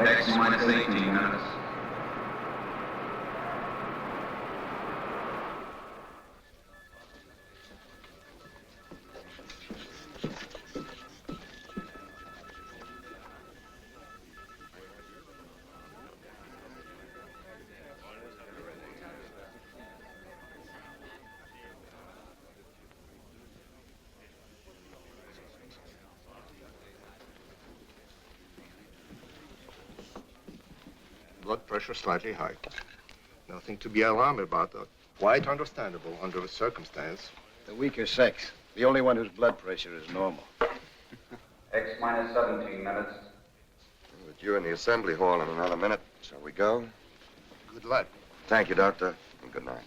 X minus 18 minutes. Blood pressure slightly high. Nothing to be alarmed about, though. Quite understandable under the circumstance. The weaker sex. The only one whose blood pressure is normal. X minus 17 minutes. With you in the assembly hall in another minute. Shall we go? Good luck. Thank you, Doctor, and good night.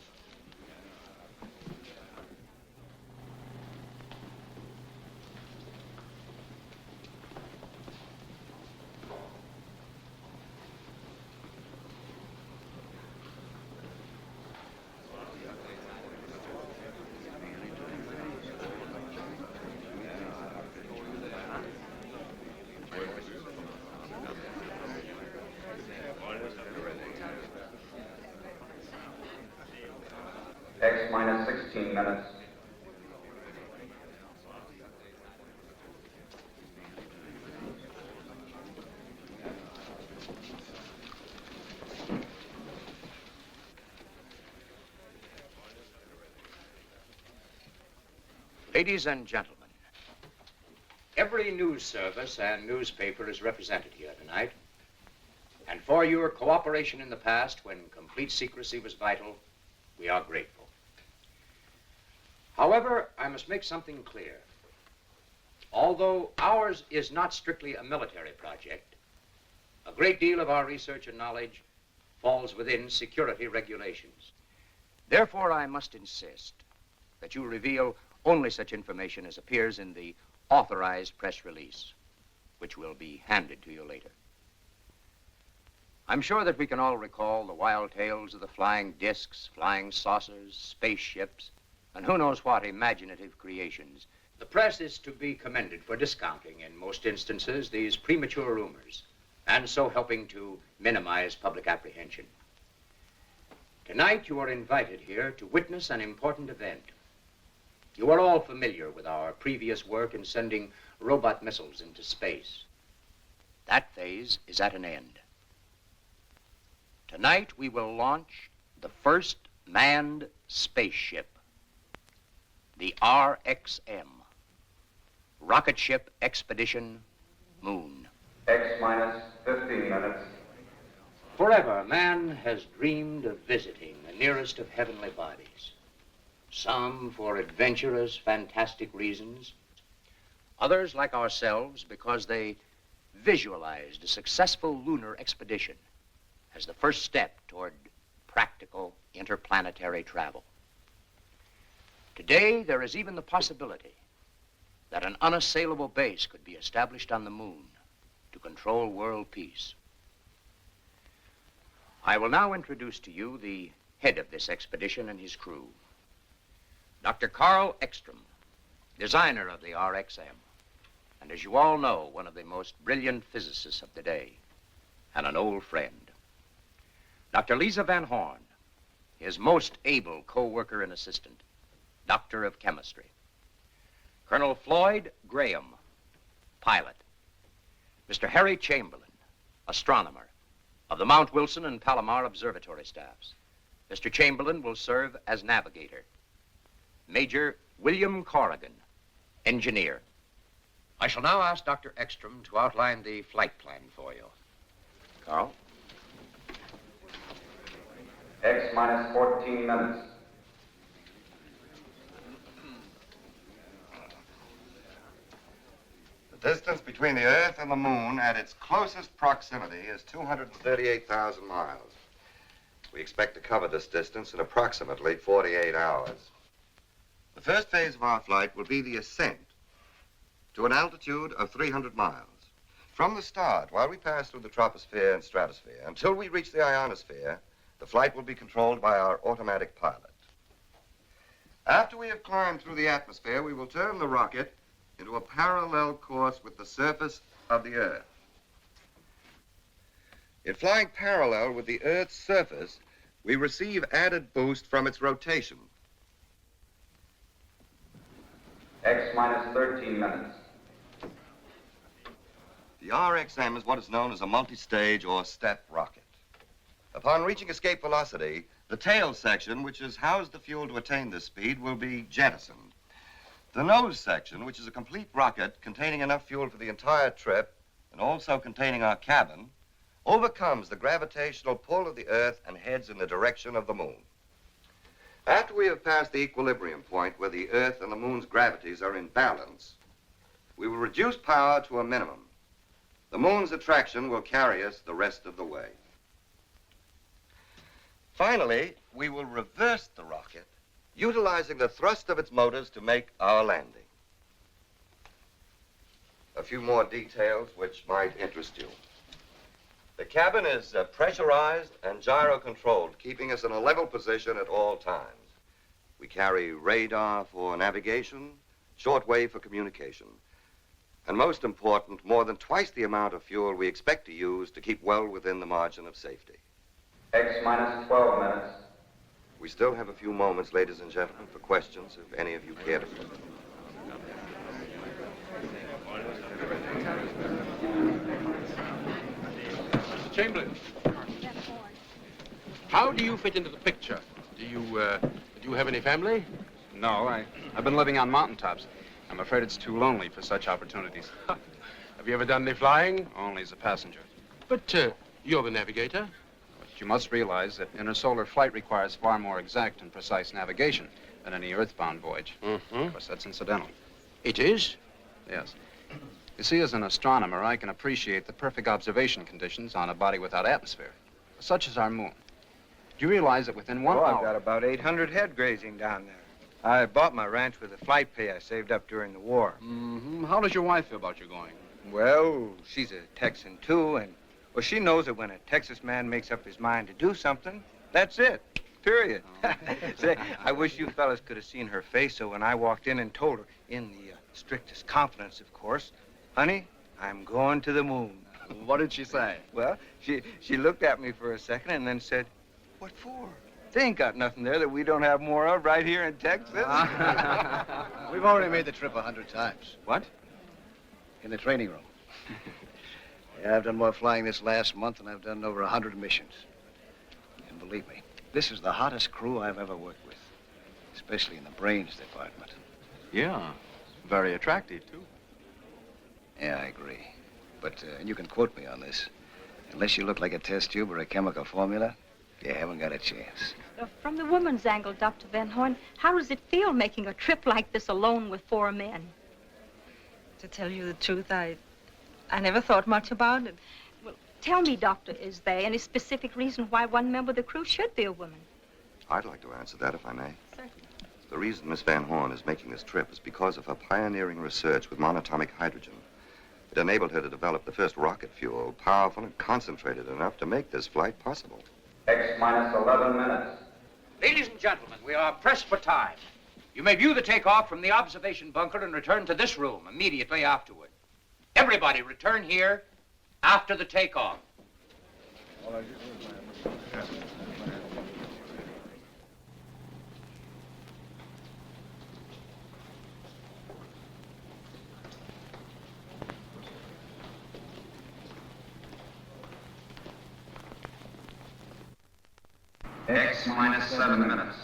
X minus 16 minutes. Ladies and gentlemen, every news service and newspaper is represented here tonight. And for your cooperation in the past, when complete secrecy was vital, we are grateful. However, I must make something clear. Although ours is not strictly a military project, a great deal of our research and knowledge falls within security regulations. Therefore, I must insist that you reveal only such information as appears in the authorized press release, which will be handed to you later. I'm sure that we can all recall the wild tales of the flying discs, flying saucers, spaceships, and who knows what imaginative creations. The press is to be commended for discounting, in most instances, these premature rumors, and so helping to minimize public apprehension. Tonight, you are invited here to witness an important event. You are all familiar with our previous work in sending robot missiles into space. That phase is at an end. Tonight, we will launch the first manned spaceship, the RXM, Rocket Ship Expedition Moon. X minus 15 minutes. Forever, man has dreamed of visiting the nearest of heavenly bodies. Some for adventurous, fantastic reasons. Others, like ourselves, because they visualized a successful lunar expedition as the first step toward practical interplanetary travel. Today, there is even the possibility that an unassailable base could be established on the moon to control world peace. I will now introduce to you the head of this expedition and his crew, Dr. Carl Ekstrom, designer of the RXM, and as you all know, one of the most brilliant physicists of the day, and an old friend. Dr. Lisa Van Horn, his most able co-worker and assistant, Doctor of Chemistry. Colonel Floyd Graham, pilot. Mr. Harry Chamberlain, astronomer, of the Mount Wilson and Palomar Observatory staffs. Mr. Chamberlain will serve as navigator. Major William Corrigan, engineer. I shall now ask Dr. Ekstrom to outline the flight plan for you. Carl? X minus 14 minutes. The distance between the Earth and the Moon at its closest proximity is 238,000 miles. We expect to cover this distance in approximately 48 hours. The first phase of our flight will be the ascent to an altitude of 300 miles. From the start, while we pass through the troposphere and stratosphere, until we reach the ionosphere, the flight will be controlled by our automatic pilot. After we have climbed through the atmosphere, we will turn the rocket into a parallel course with the surface of the Earth. In flying parallel with the Earth's surface, we receive added boost from its rotation. X minus 13 minutes. The RXM is what is known as a multi-stage or step rocket. Upon reaching escape velocity, the tail section, which has housed the fuel to attain this speed, will be jettisoned. The nose section, which is a complete rocket containing enough fuel for the entire trip and also containing our cabin, overcomes the gravitational pull of the Earth and heads in the direction of the moon. After we have passed the equilibrium point where the Earth and the moon's gravities are in balance, we will reduce power to a minimum. The moon's attraction will carry us the rest of the way. Finally, we will reverse the rocket, utilizing the thrust of its motors to make our landing. A few more details which might interest you. The cabin is pressurized and gyro-controlled, keeping us in a level position at all times. We carry radar for navigation, shortwave for communication, and most important, more than twice the amount of fuel we expect to use to keep well within the margin of safety. X minus 12 minutes. We still have a few moments, ladies and gentlemen, for questions, if any of you care to. Mr. Chamberlain, how do you fit into the picture? Do you have any family? No, I've been living on mountaintops. I'm afraid it's too lonely for such opportunities. Have you ever done any flying? Only as a passenger. But you're the navigator. But you must realize that intersolar flight requires far more exact and precise navigation than any earthbound voyage. Mm-hmm. Of course, that's incidental. It is? Yes. You see, as an astronomer, I can appreciate the perfect observation conditions on a body without atmosphere, such as our moon. Do you realize that within 1 Oh, hour... I've got about 800 head grazing down there. I bought my ranch with the flight pay I saved up during the war. Mm-hmm. How does your wife feel about you going? Well, she's a Texan, too, and, well, she knows that when a Texas man makes up his mind to do something, that's it, period. Say, I wish you fellas could have seen her face, so when I walked in and told her, in the strictest confidence, of course, honey, I'm going to the moon. What did she say? Well, she looked at me for a second and then said, what for? They ain't got nothing there that we don't have more of right here in Texas. We've already made the trip 100 times. What? In the training room. Yeah, I've done more flying this last month than I've done over 100 missions. And believe me, this is the hottest crew I've ever worked with, especially in the brains department. Yeah, very attractive, too. Yeah, I agree. But, and you can quote me on this, unless you look like a test tube or a chemical formula, you haven't got a chance. From the woman's angle, Dr. Van Horn, how does it feel making a trip like this alone with 4 men? To tell you the truth, I never thought much about it. Well, tell me, Doctor, is there any specific reason why one member of the crew should be a woman? I'd like to answer that, if I may. Certainly. The reason Miss Van Horn is making this trip is because of her pioneering research with monatomic hydrogen. It enabled her to develop the first rocket fuel, powerful and concentrated enough to make this flight possible. X minus 11 minutes. Ladies and gentlemen, we are pressed for time. You may view the takeoff from the observation bunker and return to this room immediately afterward. Everybody return here after the takeoff. X minus 7 minutes.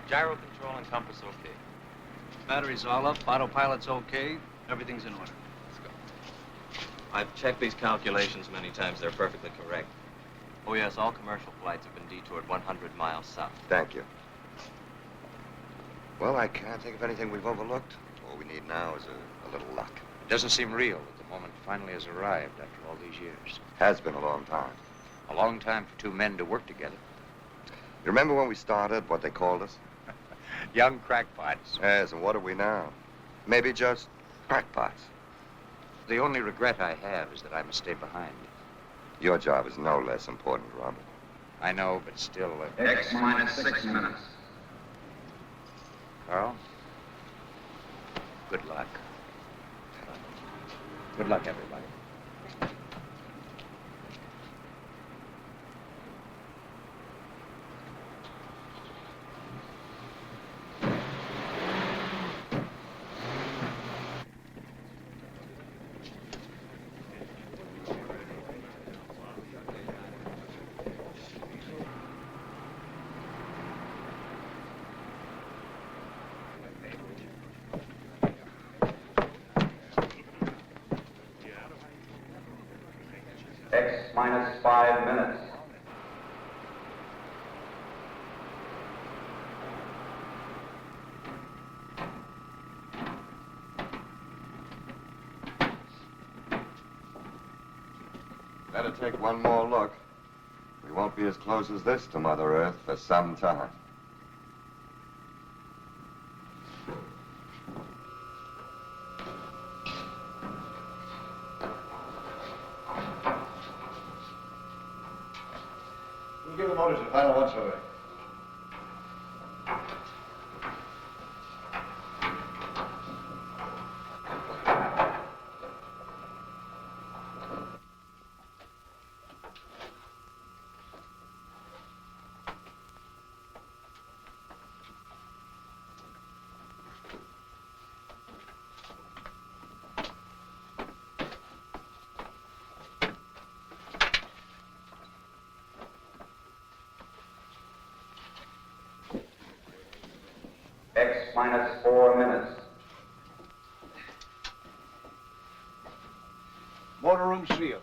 Gyro control and compass okay. Battery's all up, autopilot's okay, everything's in order. Let's go. I've checked these calculations many times. They're perfectly correct. Oh, yes, all commercial flights have been detoured 100 miles south. Thank you. Well, I can't think of anything we've overlooked. All we need now is a little luck. It doesn't seem real that the moment finally has arrived after all these years. Has been a long time. A long time for 2 men to work together. You remember when we started, what they called us? Young crackpots. Yes, and what are we now? Maybe just crackpots. The only regret I have is that I must stay behind. Your job is no less important, Robert. I know, but still... X minus 6 minutes. Carl, good luck. Good luck, everybody. X minus 5 minutes. Better take one more look. We won't be as close as this to Mother Earth for some time. We'll give the motors a final once-over. X minus 4 minutes. Motor room sealed.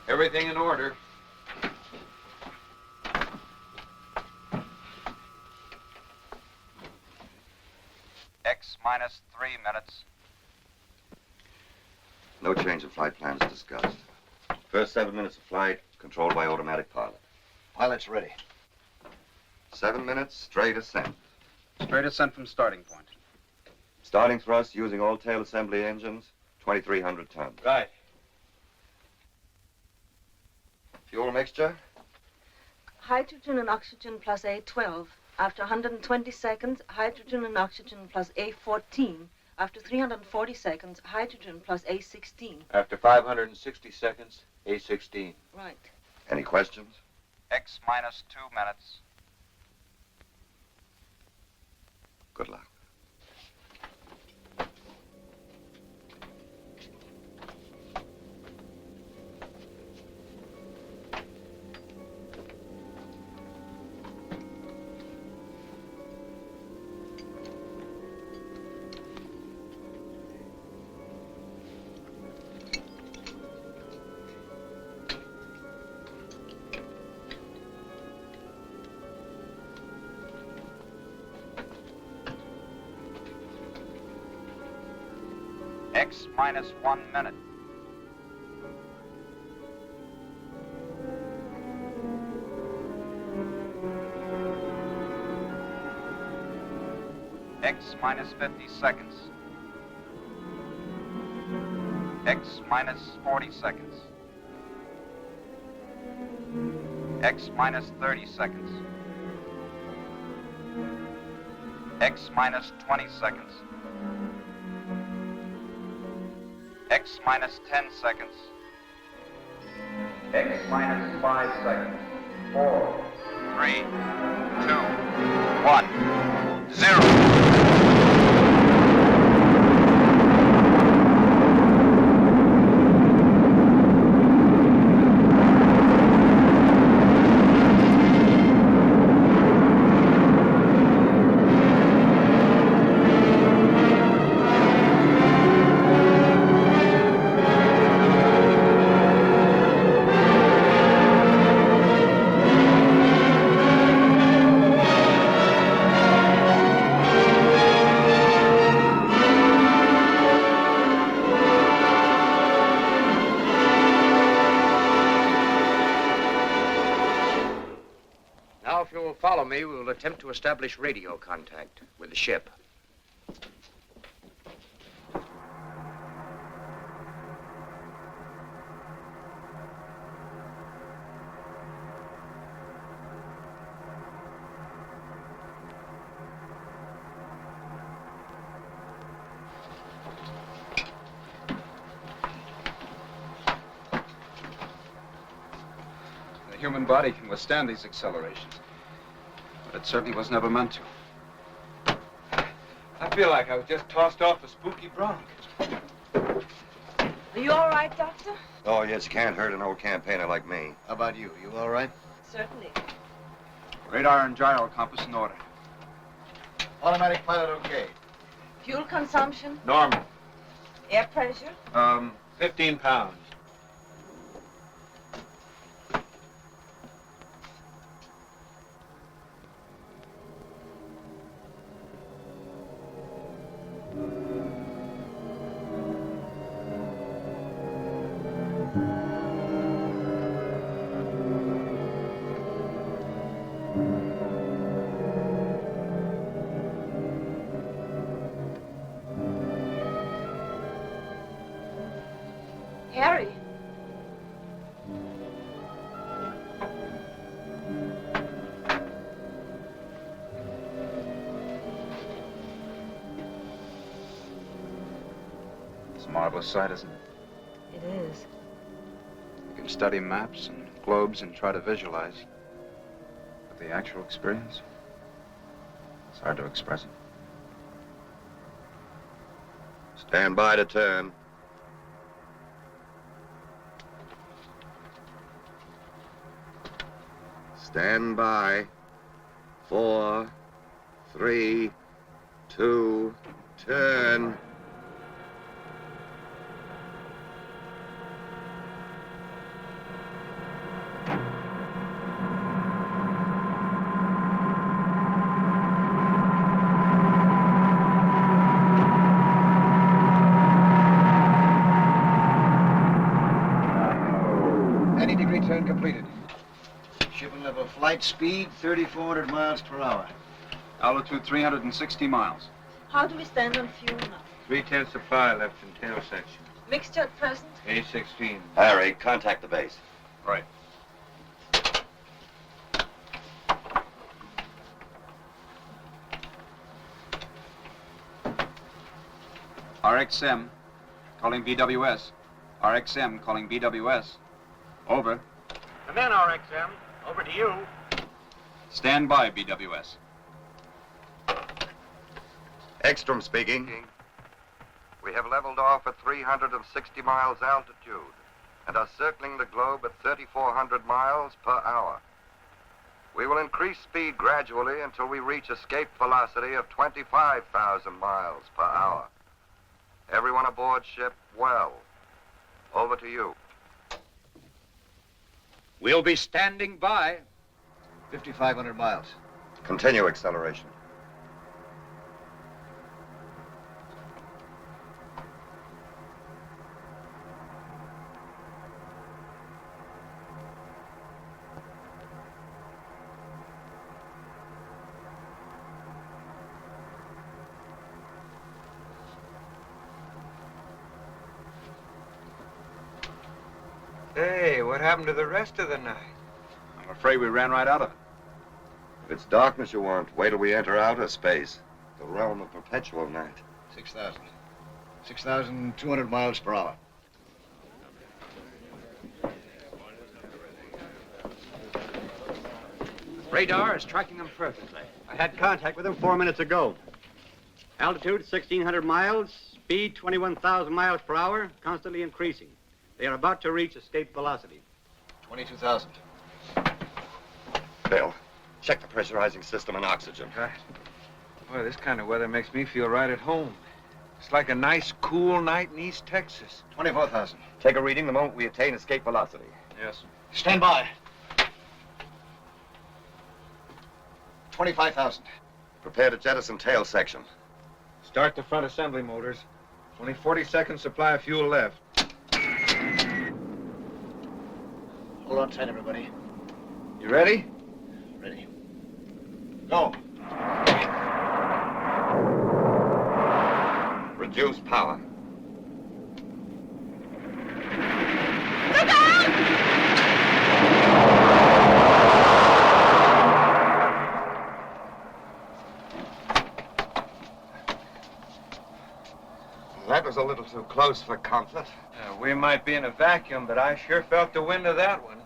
Everything in order. X minus 3 minutes. No change of flight plans discussed. First 7 minutes of flight, controlled by automatic pilot. Pilot's ready. 7 minutes, straight ascent. Straight ascent from starting point. Starting thrust using all tail assembly engines, 2,300 tons. Right. Fuel mixture? Hydrogen and oxygen plus A12. After 120 seconds, hydrogen and oxygen plus A14. After 340 seconds, hydrogen plus A16. After 560 seconds, A16. Right. Any questions? X minus 2 minutes. Good luck. X minus 1 minute. X minus 50 seconds. X minus 40 seconds. X minus 30 seconds. X minus 20 seconds. X minus 10 seconds. X minus 5 seconds. 4, 3, 2, 1, 0. Now, if you will follow me, we will attempt to establish radio contact with the ship. human body can withstand these accelerations. But it certainly was never meant to. I feel like I was just tossed off a spooky bronc. Are you all right, Doctor? Oh, yes, can't hurt an old campaigner like me. How about you? You all right? Certainly. Radar and gyro compass in order. Automatic pilot okay. Fuel consumption? Normal. Air pressure? 15 pounds. Harry. It's a marvelous sight, isn't it? It is. You can study maps and globes and try to visualize. But the actual experience, it's hard to express it. Stand by to turn. Stand by. 4, 3, 2, turn. Any degree turn completed. Shipping level flight speed, 3,400 miles per hour. Altitude 360 miles. How do we stand on fuel now? 3/10 of 5 left in tail section. Mixture at present? A16. Harry, contact the base. Right. RXM, calling BWS. RXM, calling BWS. Over. Come in, RXM. Over to you. Stand by, BWS. Ekstrom speaking. We have leveled off at 360 miles altitude and are circling the globe at 3,400 miles per hour. We will increase speed gradually until we reach escape velocity of 25,000 miles per hour. Everyone aboard ship, well. Over to you. We'll be standing by. 5,500 miles. Continue acceleration. Hey, what happened to the rest of the night? I'm afraid we ran right out of it. If it's darkness you want, wait till we enter outer space, the realm of perpetual night. 6,000. 6,200 miles per hour. Radar is tracking them perfectly. I had contact with them 4 minutes ago. Altitude 1,600 miles, speed 21,000 miles per hour, constantly increasing. They are about to reach escape velocity. 22,000. Bill, check the pressurizing system and oxygen. Right. Boy, this kind of weather makes me feel right at home. It's like a nice, cool night in East Texas. 24,000. Take a reading the moment we attain escape velocity. Yes. Stand by. 25,000. Prepare to jettison tail section. Start the front assembly motors. Only 40 seconds supply of fuel left. Hold on tight, everybody. You ready? Ready. Go. Reduce power. That was a little too close for comfort. We might be in a vacuum, but I sure felt the wind of that one.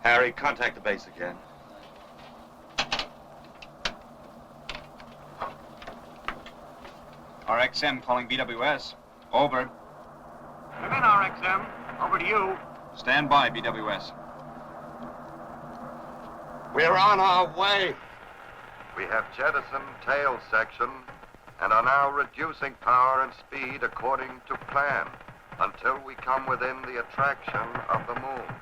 Harry, contact the base again. RXM calling BWS. Over. Come in, RXM. Over to you. Stand by, BWS. We're on our way. We have jettisoned tail section and are now reducing power and speed according to plan until we come within the attraction of the moon.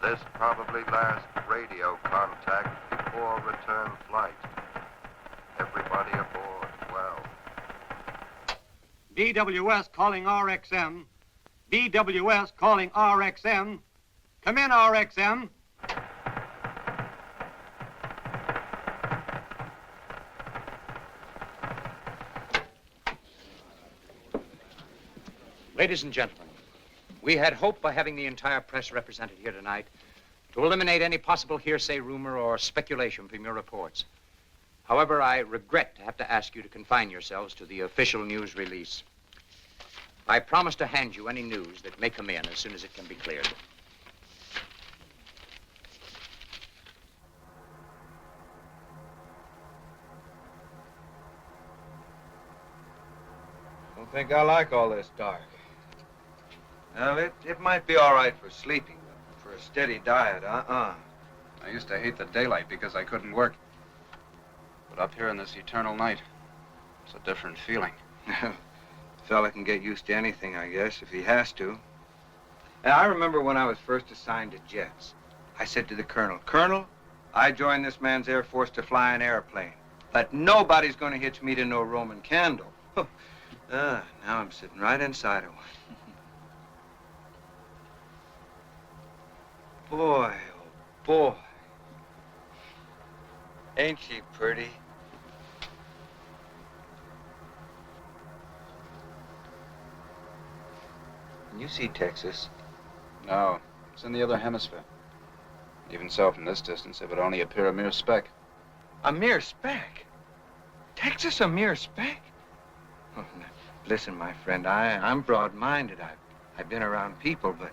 This probably last radio contact before return flight. Everybody aboard well. BWS calling RXM. BWS calling RXM. Come in, RXM. Ladies and gentlemen, we had hoped by having the entire press represented here tonight to eliminate any possible hearsay, rumor, or speculation from your reports. However, I regret to have to ask you to confine yourselves to the official news release. I promise to hand you any news that may come in as soon as it can be cleared. Don't think I like all this dark. Well, it might be all right for sleeping, but for a steady diet, I used to hate the daylight because I couldn't work. But up here in this eternal night, it's a different feeling. Fella can get used to anything, I guess, if he has to. And I remember when I was first assigned to jets. I said to the colonel, Colonel, I joined this man's Air Force to fly an airplane, but nobody's going to hitch me to no Roman candle. Now I'm sitting right inside of one. Boy, oh boy. Ain't she pretty? Can you see Texas? No, it's in the other hemisphere. Even so, from this distance, it would only appear a mere speck. A mere speck? Texas a mere speck? Oh, now, listen, my friend, I'm broad-minded. I've been around people, but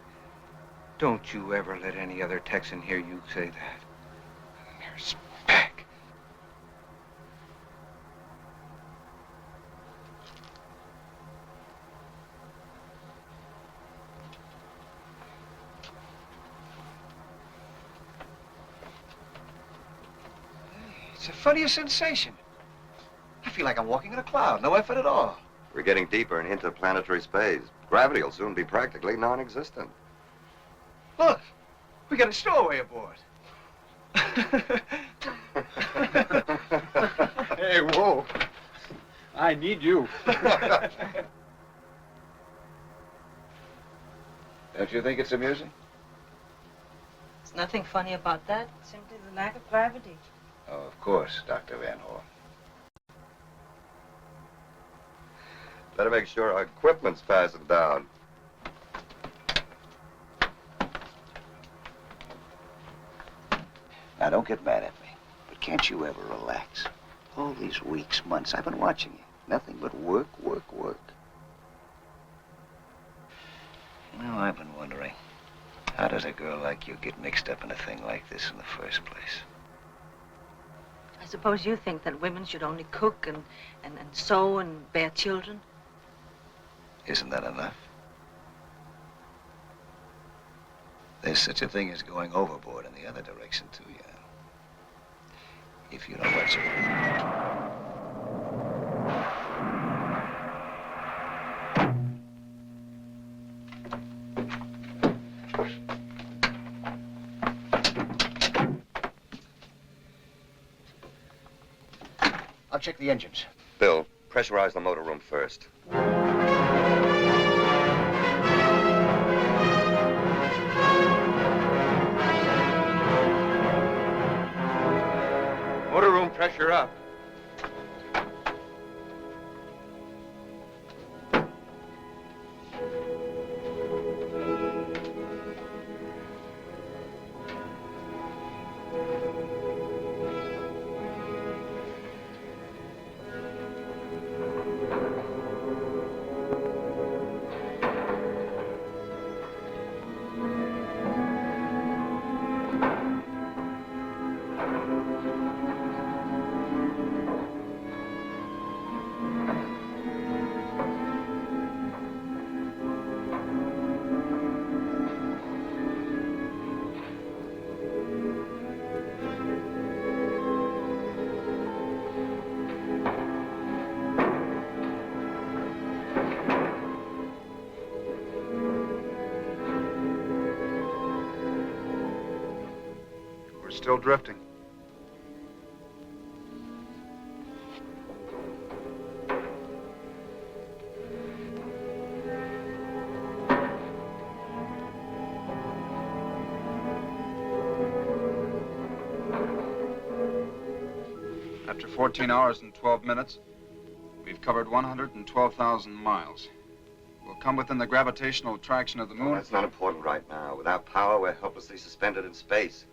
don't you ever let any other Texan hear you say that. A mere speck. It's the funniest sensation. I feel like I'm walking in a cloud, no effort at all. We're getting deeper in interplanetary space. Gravity will soon be practically non-existent. Look, we got a stowaway aboard. Hey, whoa. I need you. Don't you think it's amusing? There's nothing funny about that. Simply the lack of gravity. Oh, of course, Dr. Van Horn. Better make sure our equipment's passing down. Now, don't get mad at me, but can't you ever relax? All these weeks, months, I've been watching you. Nothing but work, work, work. You know, I've been wondering, how does a girl like you get mixed up in a thing like this in the first place? I suppose you think that women should only cook and sew and bear children? Isn't that enough? There's such a thing as going overboard in the other direction, too, you know. If you know what you I'll check the engines. Bill, pressurize the motor room first. Motor room pressure up. still drifting. After 14 hours and 12 minutes, we've covered 112,000 miles. We'll come within the gravitational attraction of the moon. Oh, that's not important right now. Without power, we're helplessly suspended in space.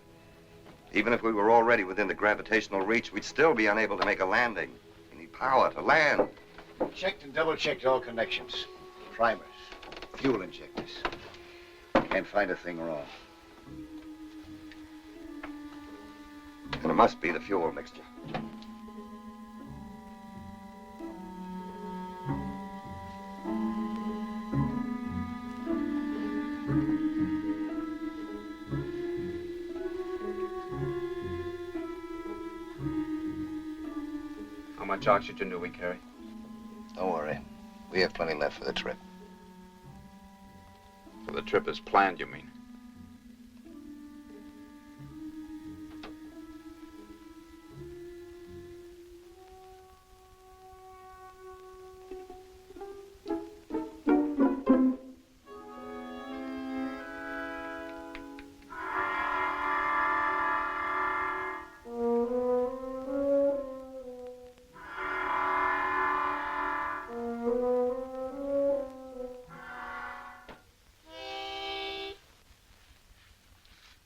Even if we were already within the gravitational reach, we'd still be unable to make a landing. We need power to land. Checked and double-checked all connections. Primers, fuel injectors. Can't find a thing wrong. And it must be the fuel mixture. How much oxygen do we carry? Don't worry. We have plenty left for the trip. For the trip as planned, you mean?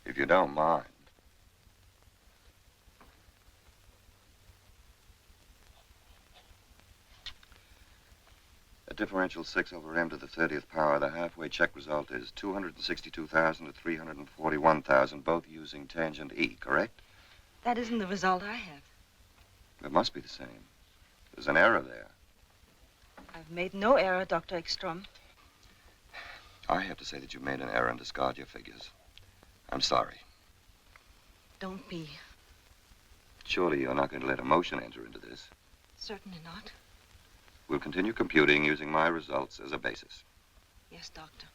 If you don't mind. At differential 6 over m to the 30th power, the halfway check result is 262,000 to 341,000, both using tangent E, correct? That isn't the result I have. It must be the same. There's an error there. I've made no error, Dr. Ekstrom. I have to say that you made an error and discard your figures. I'm sorry. Don't be. Surely you're not going to let emotion enter into this. Certainly not. We'll continue computing using my results as a basis. Yes, Doctor.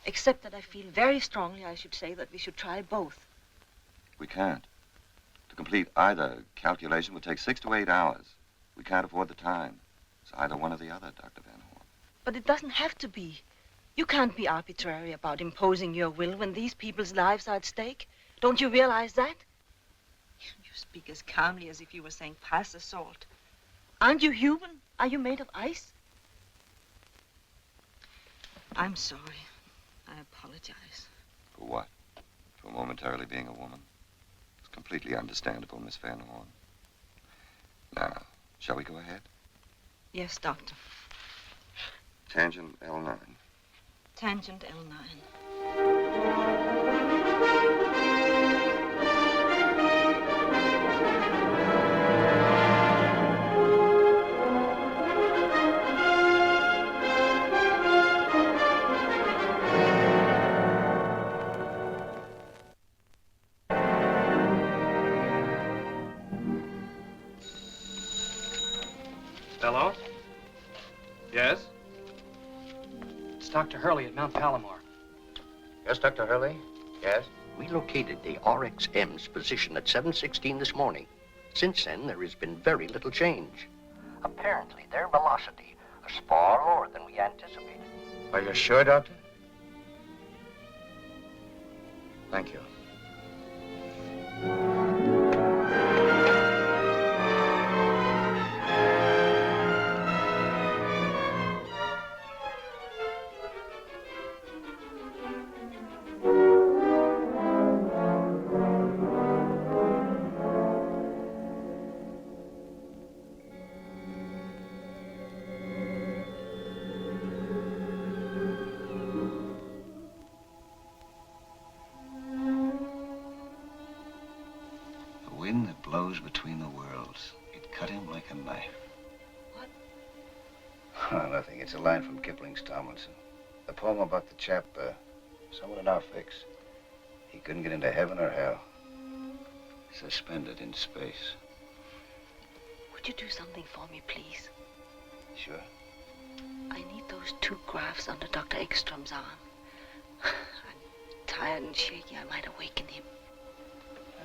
Except that I feel very strongly, I should say, that we should try both. We can't. To complete either calculation would take 6 to 8 hours. We can't afford the time. It's either one or the other, Dr. Van Horn. But it doesn't have to be. You can't be arbitrary about imposing your will when these people's lives are at stake. Don't you realize that? You speak as calmly as if you were saying pass the salt. Aren't you human? Are you made of ice? I'm sorry. I apologize. For what? For momentarily being a woman? It's completely understandable, Miss Van Horn. Now, shall we go ahead? Yes, Doctor. Tangent L9. Tangent L9. Hello? Yes? It's Dr. Hurley at Mount Palomar. Yes, Dr. Hurley? Yes? We located the RXM's position at 7:16 this morning. Since then, there has been very little change. Apparently, their velocity is far lower than we anticipated. Are you sure, Doctor? Thank you. Wind that blows between the worlds. It cut him like a knife. What? Oh, nothing. It's a line from Kipling's Tomlinson. The poem about the chap, someone in our fix. He couldn't get into heaven or hell. Suspended in space. Would you do something for me, please? Sure. I need those 2 graphs under Dr. Ekstrom's arm. I'm tired and shaky. I might awaken him.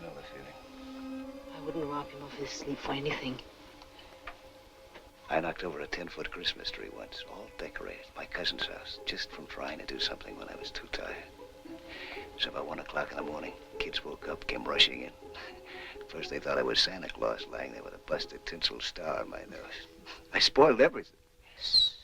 I know the feeling. I wouldn't rob him of his sleep for anything. I knocked over a 10-foot Christmas tree once, all decorated, my cousin's house, just from trying to do something when I was too tired. It was about 1 o'clock in the morning. Kids woke up, came rushing in. First they thought I was Santa Claus lying there with a busted tinsel star on my nose. I spoiled everything. Yes.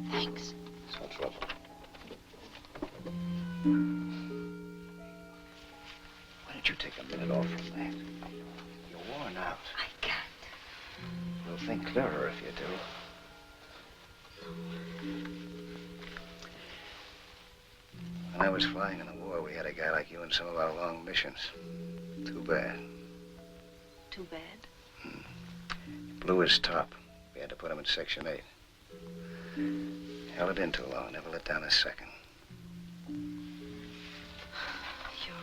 Thanks. It's no trouble. Why don't you take a minute off from that? You're worn out. I can't. You'll think clearer if you do. When I was flying in the war, we had a guy like you in some of our long missions. Too bad. Too bad? Blew his top. We had to put him in Section 8. Held it in too long, never let down a second. You're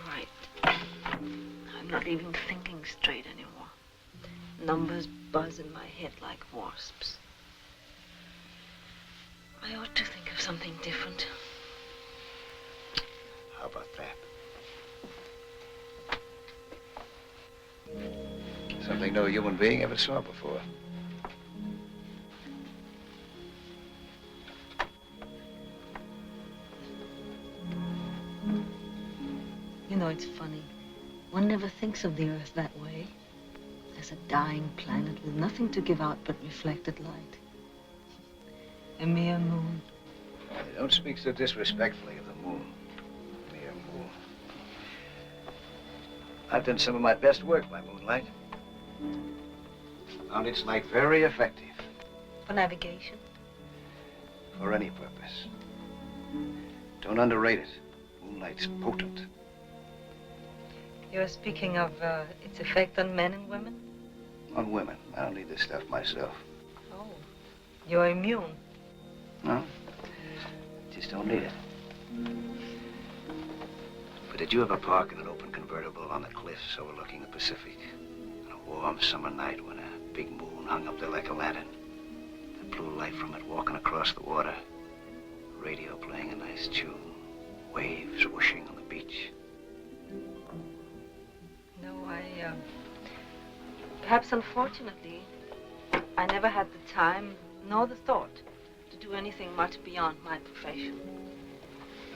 right. I'm not even thinking straight anymore. Numbers buzz in my head like wasps. I ought to think of something different. How about that? Something no human being ever saw before. You know, it's funny. One never thinks of the Earth that way. As a dying planet with nothing to give out but reflected light. A mere moon. Don't speak so disrespectfully of the moon. Mere moon. I've done some of my best work by moonlight. Found its light very effective. For navigation? For any purpose. Don't underrate it. Moonlight's potent. You're speaking of its effect on men and women? On women. I don't need this stuff myself. Oh, you're immune. No? Just don't need it. But did you ever park in an open convertible on the cliffs overlooking the Pacific? On a warm summer night when a big moon hung up there like a lantern. The blue light from it walking across the water. Radio playing a nice tune. Waves whooshing on the beach. No, perhaps unfortunately, I never had the time nor the thought to do anything much beyond my profession.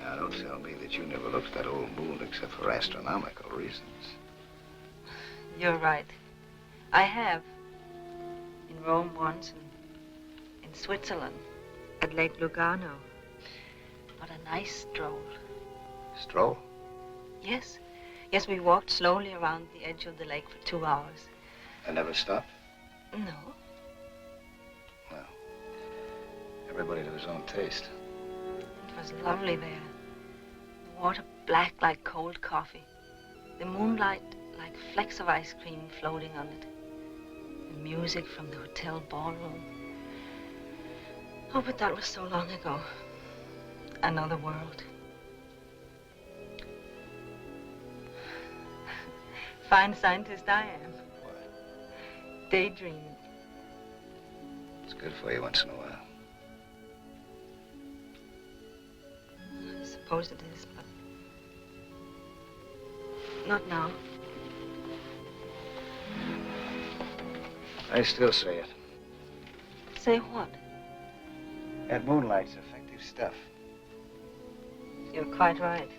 Now, don't tell me that you never looked at that old moon except for astronomical reasons. You're right. I have. In Rome once, and in Switzerland, at Lake Lugano. What a nice stroll. Stroll? Yes. Yes, we walked slowly around the edge of the lake for 2 hours. And never stopped? No. Well, everybody to his own taste. It was lovely there. The water black like cold coffee. The moonlight like flecks of ice cream floating on it. The music from the hotel ballroom. Oh, but that was so long ago. Another world. Fine scientist I am. Daydreaming. It's good for you once in a while. I suppose it is, but not now. I still say it. Say what? That moonlight's effective stuff. You're quite right.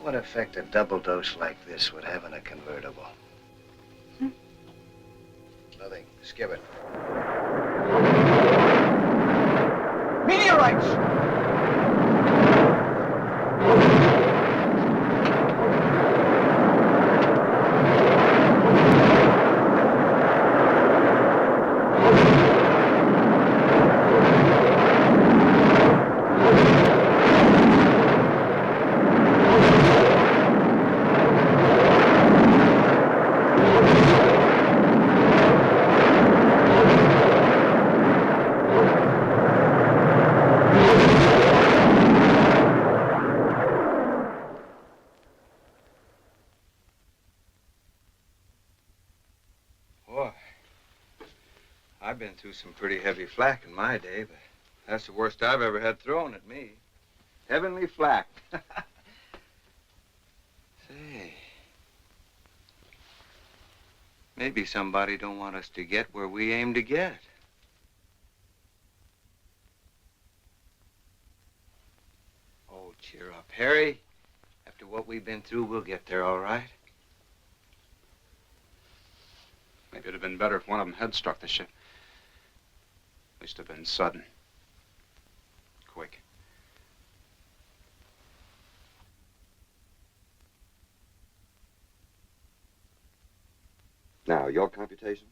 What effect a double dose like this would have in a convertible? Nothing. Skip it. Meteorites! I've been through some pretty heavy flak in my day, but that's the worst I've ever had thrown at me. Heavenly flak. Say, maybe somebody don't want us to get where we aim to get. Oh, cheer up, Harry. After what we've been through, we'll get there all right. Maybe it'd have been better if one of them had struck the ship. At least have been sudden. Quick. Now, your computation?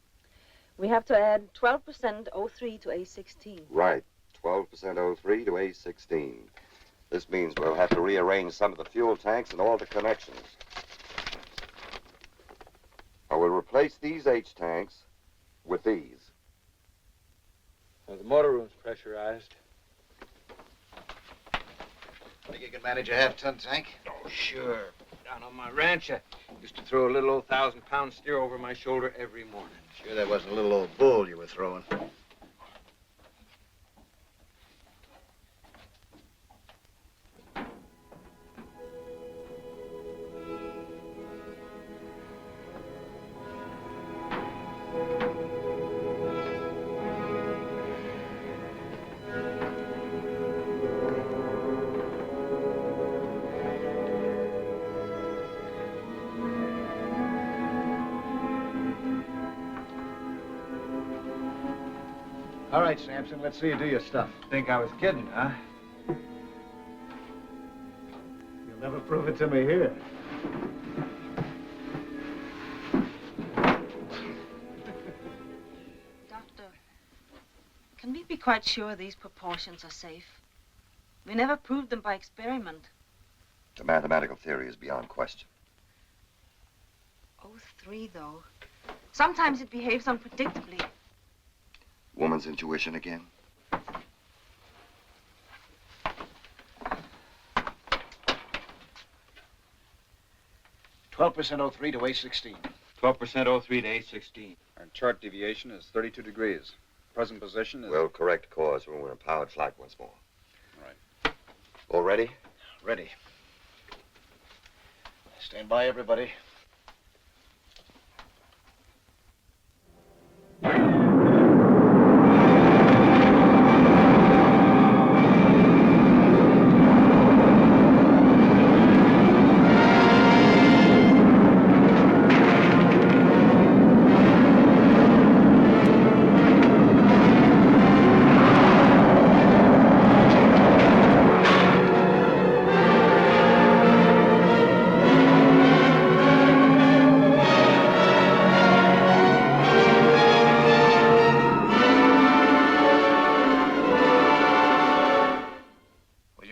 We have to add 12% O3 to A16. Right. 12% O3 to A16. This means we'll have to rearrange some of the fuel tanks and all the connections. I will replace these H tanks with these. Well, the motor room's pressurized. Think you can manage a half-ton tank? Oh, sure. Down on my ranch, I used to throw a little old 1,000-pound steer over my shoulder every morning. Sure that wasn't a little old bull you were throwing. All right, Sampson, let's see you do your stuff. Think I was kidding, huh? You'll never prove it to me here. Doctor, can we be quite sure these proportions are safe? We never proved them by experiment. The mathematical theory is beyond question. O3, though. Sometimes it behaves unpredictably. Woman's intuition again? 12% O3 to A16. 12% O3 to A16. Our chart deviation is 32 degrees. Present position is... We'll correct course when we're in powered flight once more. All right. All ready? Ready. Stand by, everybody.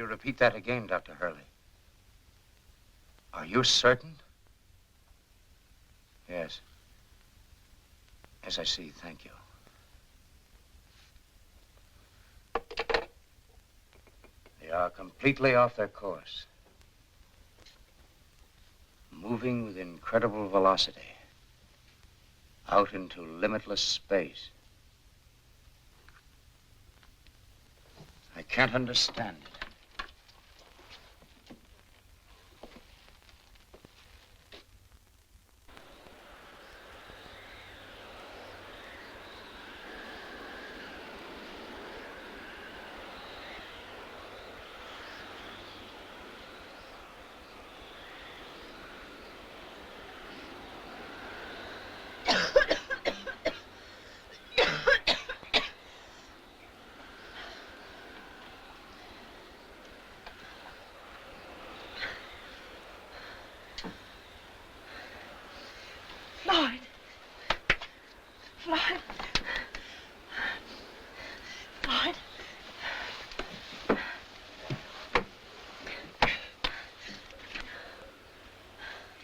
Repeat that again, Dr. Hurley. Are you certain? Yes. Yes, I see. Thank you. They are completely off their course. Moving with incredible velocity. Out into limitless space. I can't understand it. Lloyd. Lloyd. Lloyd.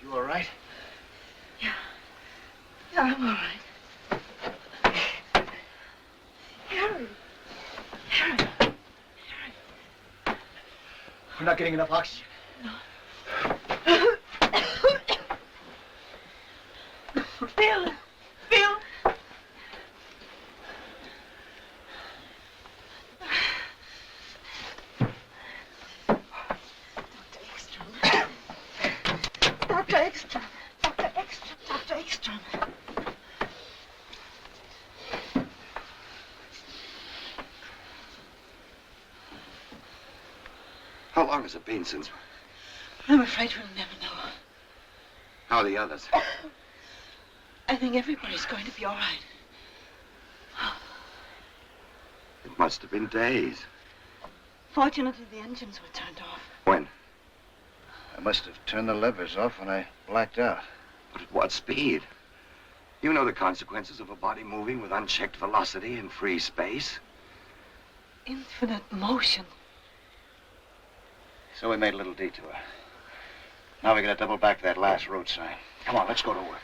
You all right? Yeah. Yeah, I'm all right. Harry. Harry. We're not getting enough oxygen. Bill. Bill. long has it been since... I'm afraid we'll never know. How are the others? I think everybody's going to be all right. It must have been days. Fortunately, the engines were turned off. When? I must have turned the levers off when I blacked out. But at what speed? You know the consequences of a body moving with unchecked velocity in free space. Infinite motion. So we made a little detour. Now we gotta double back to that last road sign. Come on, let's go to work.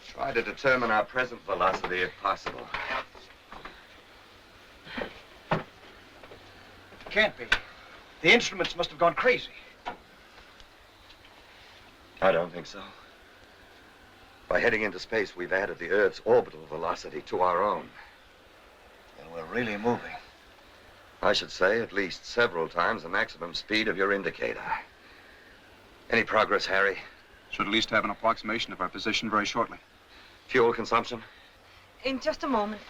Try to determine our present velocity if possible. Can't be. The instruments must have gone crazy. I don't think so. By heading into space, we've added the Earth's orbital velocity to our own. Then we're really moving. I should say at least several times the maximum speed of your indicator. Any progress, Harry? Should at least have an approximation of our position very shortly. Fuel consumption? In just a moment.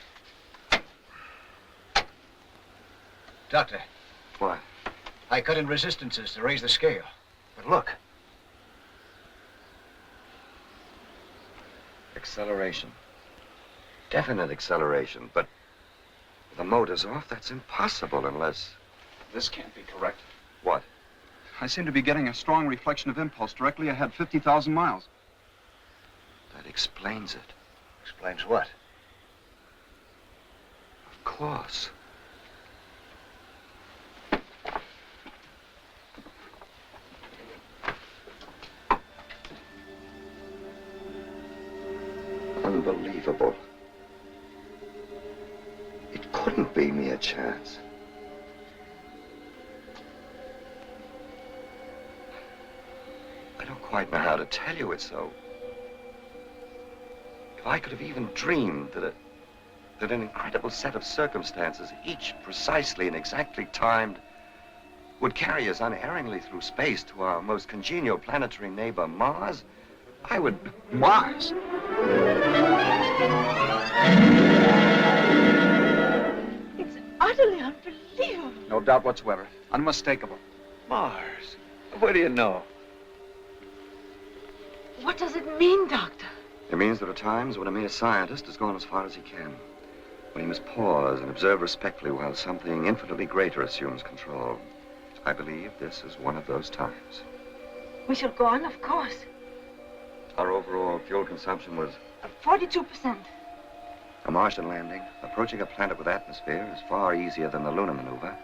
Doctor. What? I cut in resistances to raise the scale. But look. Acceleration. Definite acceleration, but if the motor's off, that's impossible unless... This can't be correct. What? I seem to be getting a strong reflection of impulse directly ahead 50,000 miles. That explains it. Explains what? Of course. Unbelievable. It couldn't be mere chance. I don't quite know how to tell you it, so... If I could have even dreamed that an incredible set of circumstances, each precisely and exactly timed, would carry us unerringly through space to our most congenial planetary neighbor, Mars, I would... Mars? It's utterly unbelievable. No doubt whatsoever. Unmistakable. Mars? What do you know? What does it mean, Doctor? It means there are times when a mere scientist has gone as far as he can. When he must pause and observe respectfully while something infinitely greater assumes control. I believe this is one of those times. We shall go on, of course. Our overall fuel consumption was 42%. a Martian landing. Approaching a planet with atmosphere is far easier than the lunar maneuver.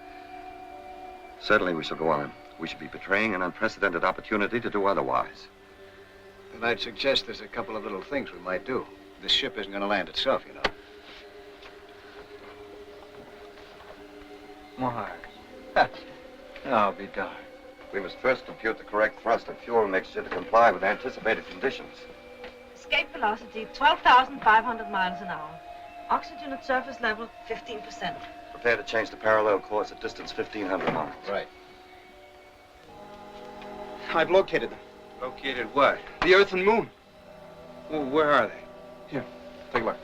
Certainly we shall go on. We should be betraying an unprecedented opportunity to do otherwise. Then I'd suggest there's a couple of little things we might do. This ship isn't going to land itself, you know. Mars. I'll be darned. We must first compute the correct thrust and fuel mixture to comply with anticipated conditions. Escape velocity, 12,500 miles an hour. Oxygen at surface level, 15%. Prepare to change the parallel course at distance 1,500 miles. Right. I've located them. Located what? The Earth and Moon. Well, where are they? Here, take a look.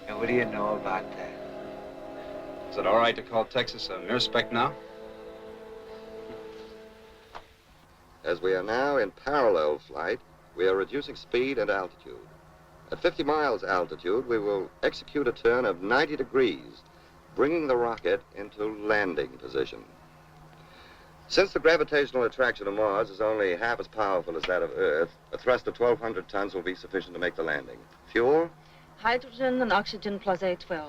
And what do you know about that? Is it all right to call Texas a mirror-spec now? As we are now in parallel flight, we are reducing speed and altitude. At 50 miles altitude, we will execute a turn of 90 degrees, bringing the rocket into landing position. Since the gravitational attraction of Mars is only half as powerful as that of Earth, a thrust of 1,200 tons will be sufficient to make the landing. Fuel? Hydrogen and oxygen plus A12.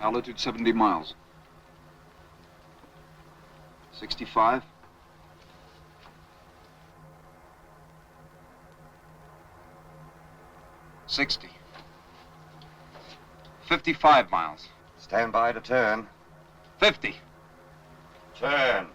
Altitude 70 miles. 65. 60. 55 miles. Stand by to turn. 50. Turn.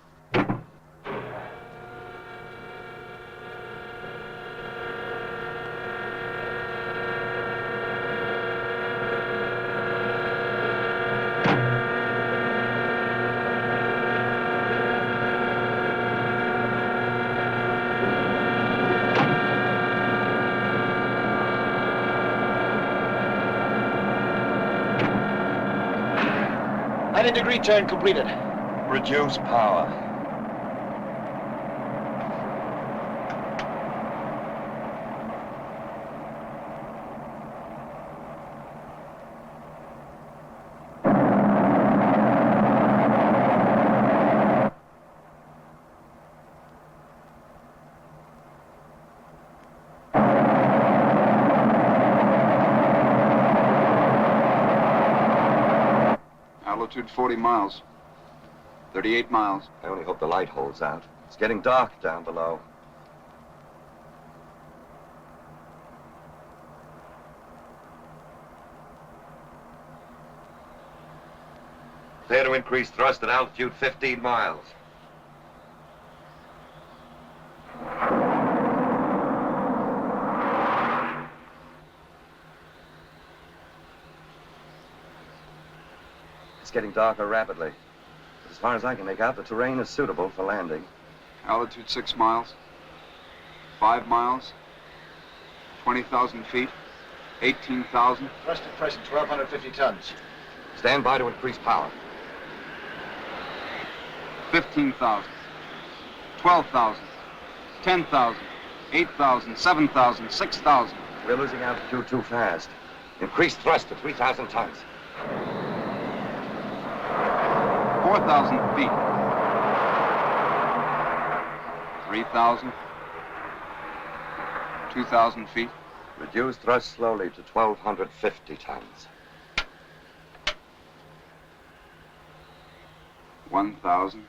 90-degree turn completed. Reduce power. Altitude 40 miles. 38 miles. I only hope the light holds out. It's getting dark down below. Clear to increase thrust at altitude 15 miles. It's getting darker rapidly. As far as I can make out, the terrain is suitable for landing. Altitude 6 miles. 5 miles. 20,000 feet. 18,000. Thrust at present, 1,250 tons. Stand by to increase power. 15,000. 12,000. 10,000. 8,000. 7,000. 6,000. We're losing altitude too fast. Increase thrust to 3,000 tons. 4,000 feet. 3,000. 2,000 feet. Reduce thrust slowly to 1,250 tons. 1,000.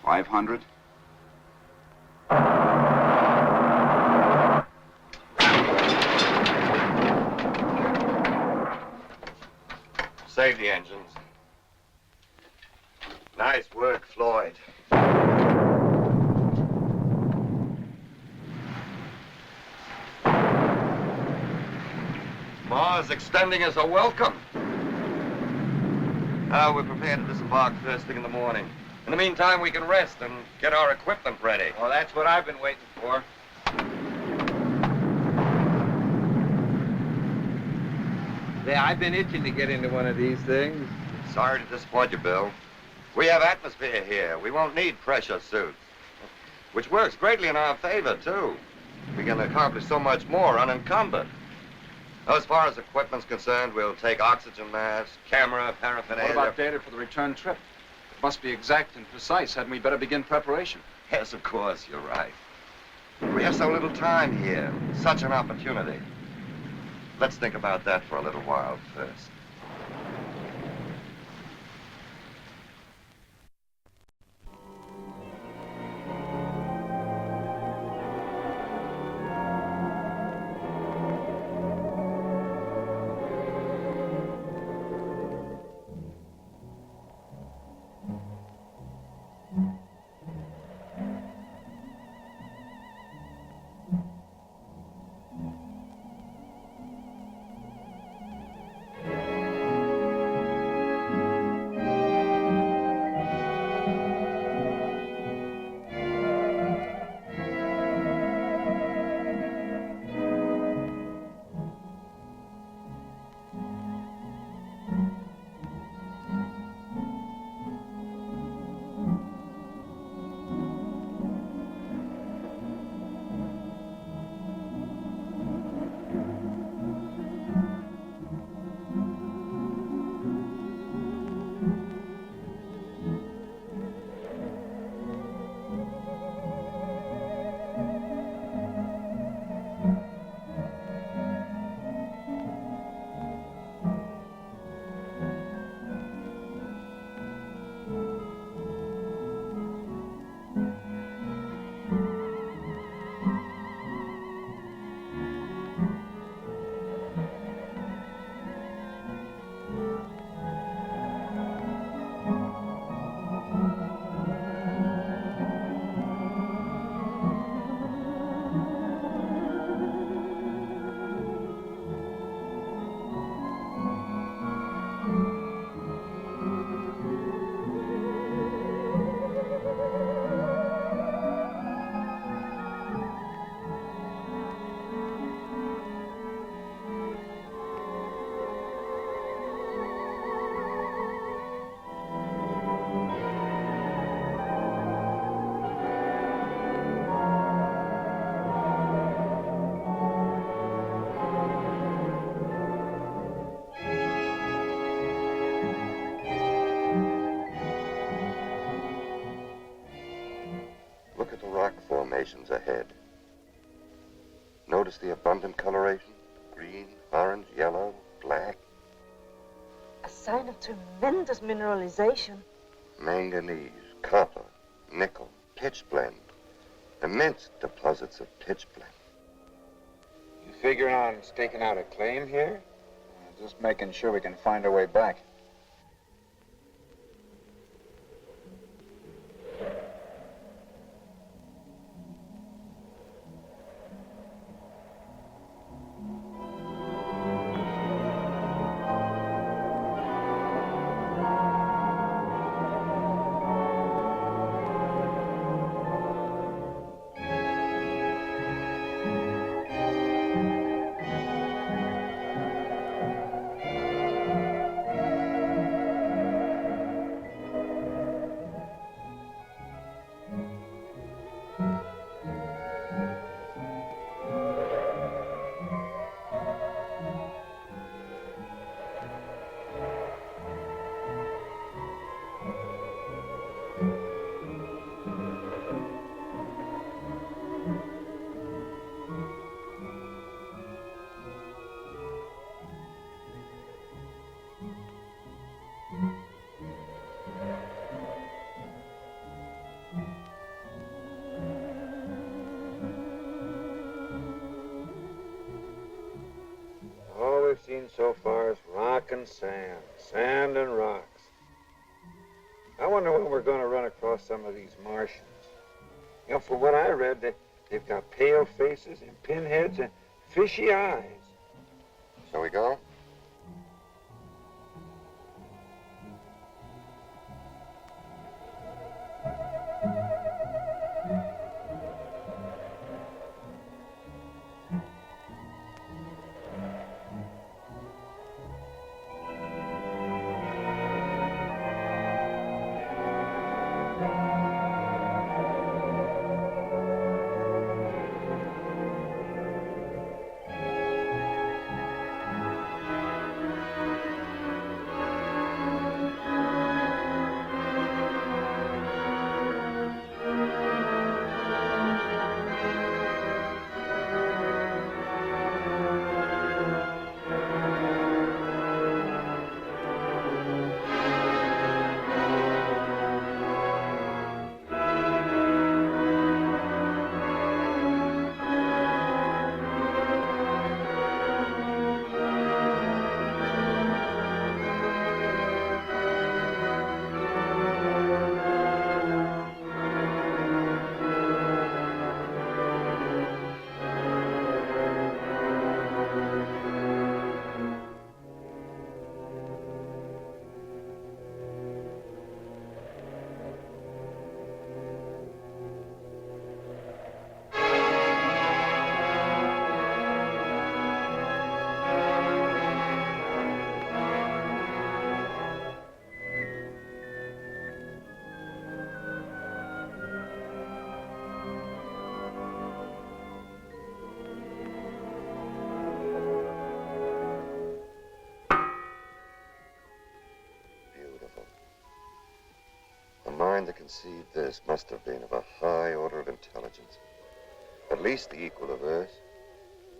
500. Save the engines. Nice work, Lloyd. Mars extending us a welcome. Now we're prepared to disembark first thing in the morning. In the meantime, we can rest and get our equipment ready. Well, that's what I've been waiting for. Yeah, I've been itching to get into one of these things. Sorry to disappoint you, Bill. We have atmosphere here. We won't need pressure suits. Which works greatly in our favor, too. We can accomplish so much more unencumbered. As far as equipment's concerned, we'll take oxygen mask, camera, paraphernalia. What about data for the return trip? It must be exact and precise. Hadn't we better begin preparation? Yes, of course, you're right. We have so little time here. Such an opportunity. Let's think about that for a little while first. destinations ahead. Notice the abundant coloration? Green, orange, yellow, black. A sign of tremendous mineralization. Manganese, copper, nickel, pitchblende. Immense deposits of pitchblende. You figuring on staking out a claim here? Just making sure we can find our way back. All we've seen so far is rock and sand, sand and rocks. I wonder when we're going to run across some of these Martians. You know, from what I read, they've got pale faces and pinheads and fishy eyes. Shall we go? The mind that conceived this must have been of a high order of intelligence, at least the equal of Earth,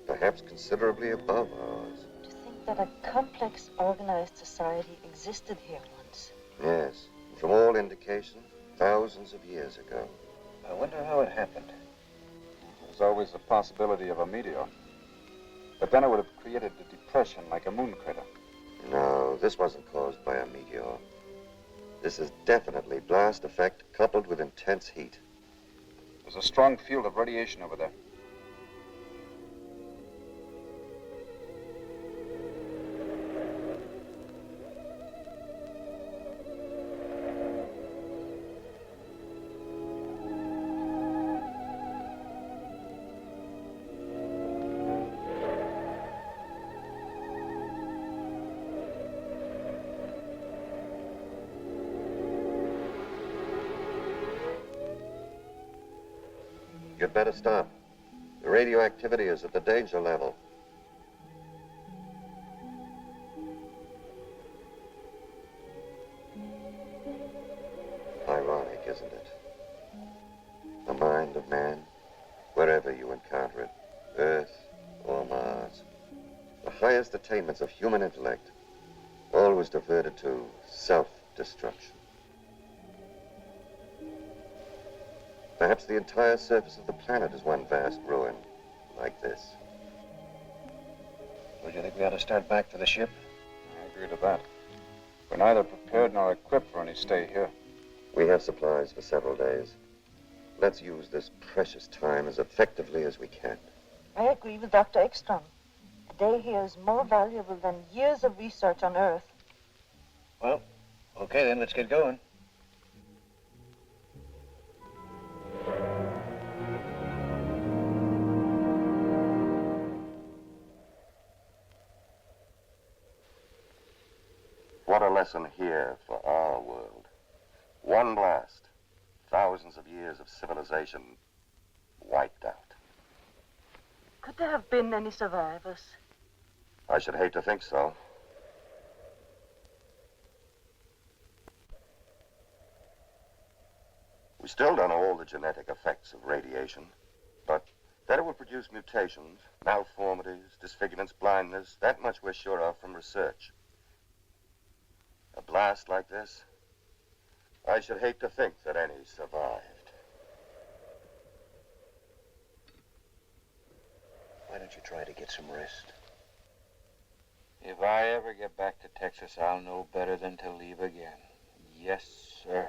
perhaps considerably above ours. To think that a complex, organized society existed here once. Yes, and from all indication, thousands of years ago. I wonder how it happened. There's always the possibility of a meteor. But then it would have created a depression like a moon crater. No, this wasn't caused by a meteor. This is definitely blast effect coupled with intense heat. There's a strong field of radiation over there. You'd better stop. The radioactivity is at the danger level. Ironic, isn't it? The mind of man planetically you encounter it, Earth or Mars, the highest attainments of human intellect, always diverted to self-destruction. Perhaps the entire surface of the planet is one vast ruin, like this. Well, do you think we ought to start back for the ship? I agree to that. We're neither prepared nor equipped for any stay here. We have supplies for several days. Let's use this precious time as effectively as we can. I agree with Dr. Ekstrom. A day here is more valuable than years of research on Earth. Well, okay then, let's get going. What a lesson here for our world. One blast, thousands of years of civilization wiped out. Could there have been any survivors? I should hate to think so. We still don't know all the genetic effects of radiation, but that it will produce mutations, malformities, disfigurements, blindness, that much we're sure of from research. A blast like this, I should hate to think that any survived. Why don't you try to get some rest? If I ever get back to Texas, I'll know better than to leave again. Yes, sir.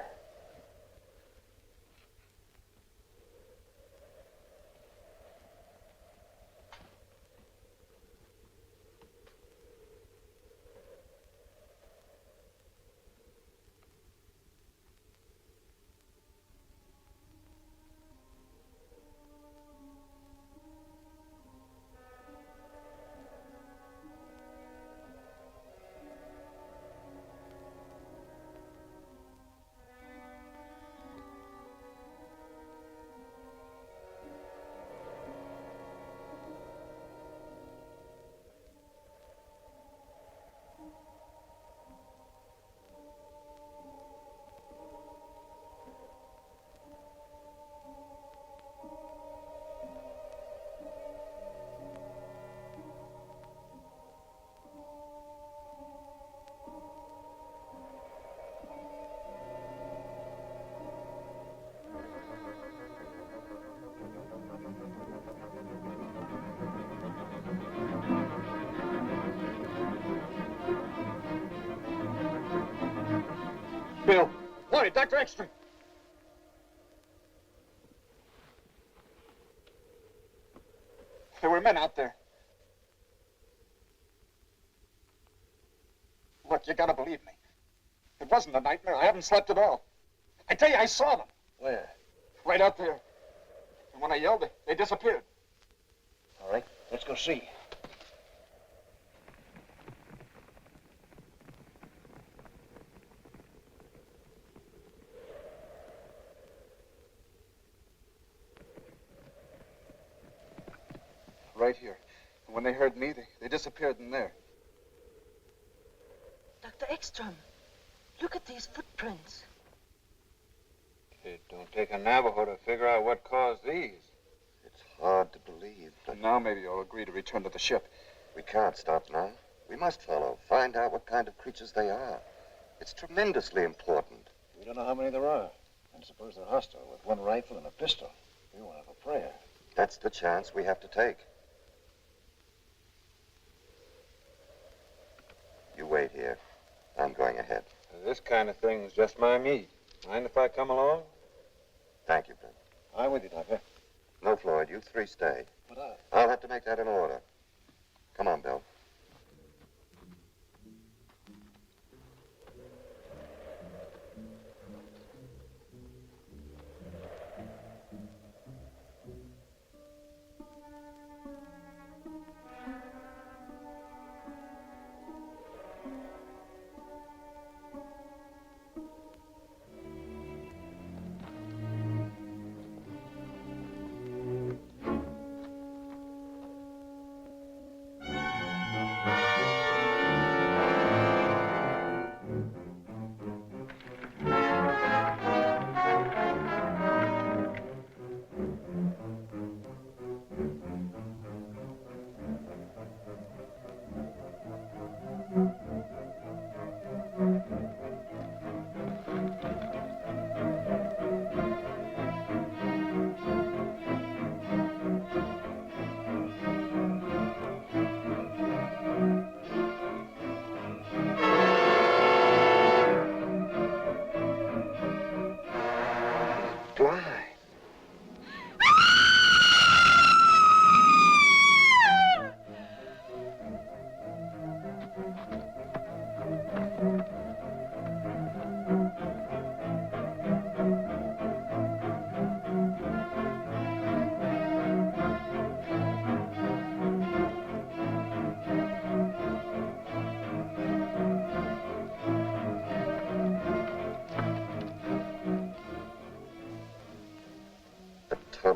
Bill, Lloyd, Dr. Ekstrom. There were men out there. Look, you gotta believe me. It wasn't a nightmare. I haven't slept at all. I tell you, I saw them. Where? Right out there. And when I yelled, they disappeared. All right, let's go see. Right here. And when they heard me, they disappeared in there. Dr. Ekstrom, look at these footprints. It don't take a Navajo to figure out what caused these. It's hard to believe, but Now maybe you'll agree to return to the ship. we can't stop now. We must follow, find out what kind of creatures they are. It's tremendously important. We don't know how many there are. And suppose they're hostile with one rifle and a pistol. We won't have a prayer. That's the chance we have to take. You wait here. I'm going ahead. This kind of thing's just my meat. Mind if I come along? Thank you, Ben. I'm with you, Doctor. No, Floyd, you three stay. But I'll have to make that in order. Come on, Bill.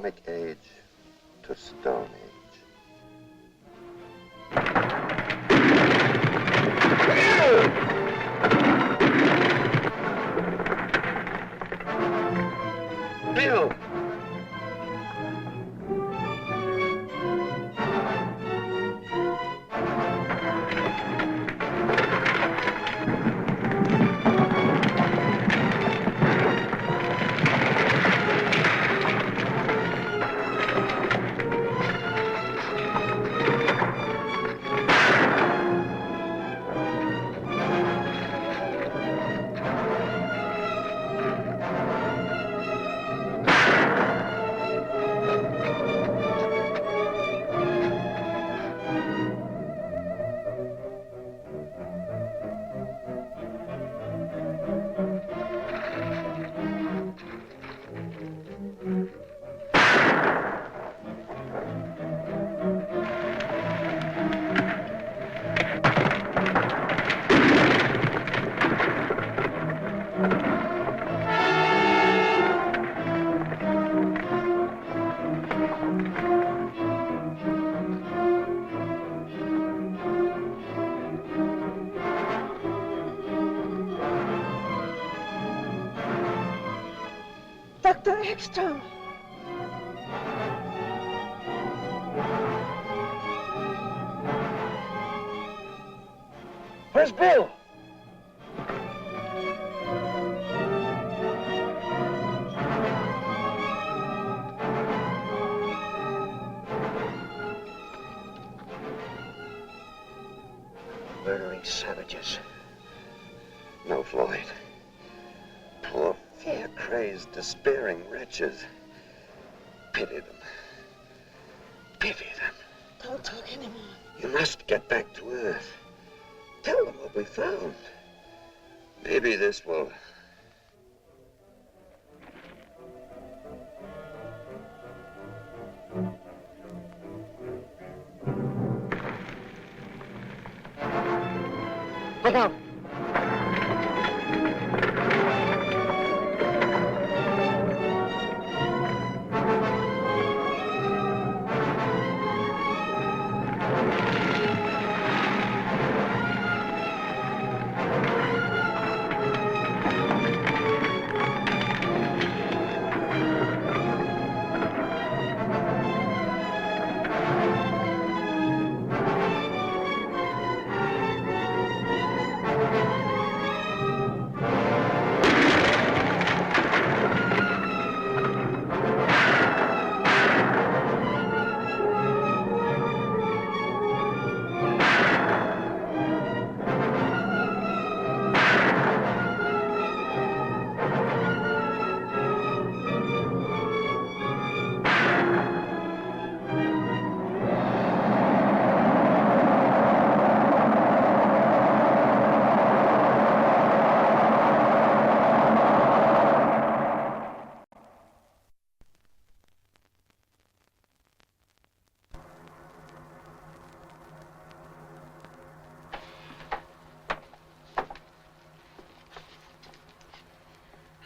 atomic age to stone age. Bill! Dr. Ekstrom! Where's Bill? Murdering savages. No, Floyd. Poor, fear-crazed, despairing wretches. Pity them. Pity them. Don't talk anymore. You must get back to Earth. Tell them what we found. Maybe this will... Look out!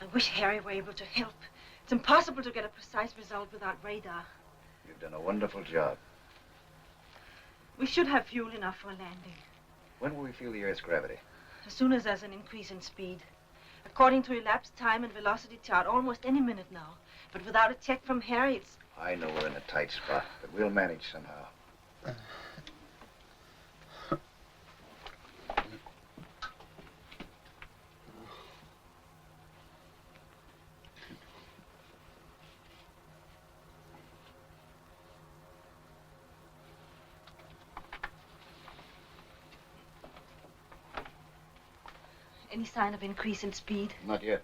I wish Harry were able to help. It's impossible to get a precise result without radar. You've done a wonderful job. We should have fuel enough for a landing. When will we feel the Earth's gravity? As soon as there's an increase in speed. According to elapsed time and velocity chart, almost any minute now. But without a check from Harry, it's... I know we're in a tight spot, but we'll manage somehow. Any sign of increase in speed? Not yet.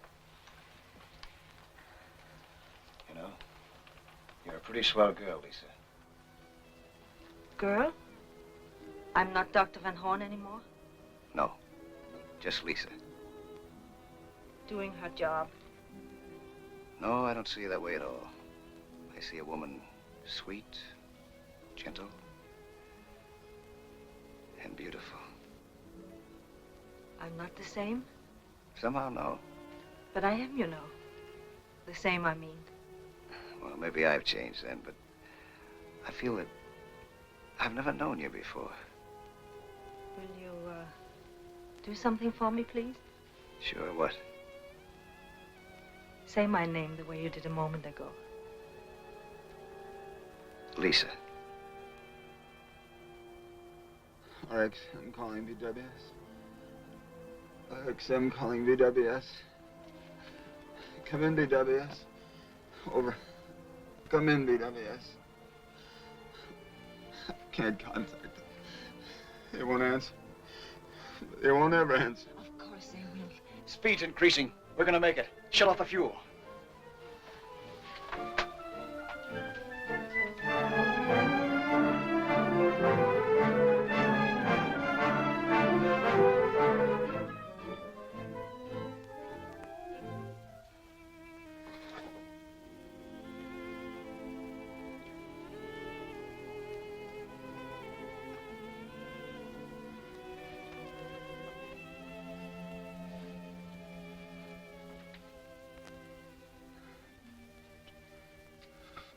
You know, you're a pretty swell girl, Lisa. Girl? I'm not Dr. Van Horn anymore? No, just Lisa. Doing her job. No, I don't see you that way at all. I see a woman sweet, gentle, and beautiful. I'm not the same? Somehow, no. But I am, you know. The same, I mean. Well, maybe I've changed then, but I feel that I've never known you before. Will you, do something for me, please? Sure, what? Say my name the way you did a moment ago. Lisa. RXM calling BWS. RXM calling BWS. Come in, BWS. Over. Come in, BWS. I can't contact them. They won't answer. They won't ever answer. Of course they will. Speed's increasing. We're gonna make it. Shut off the fuel.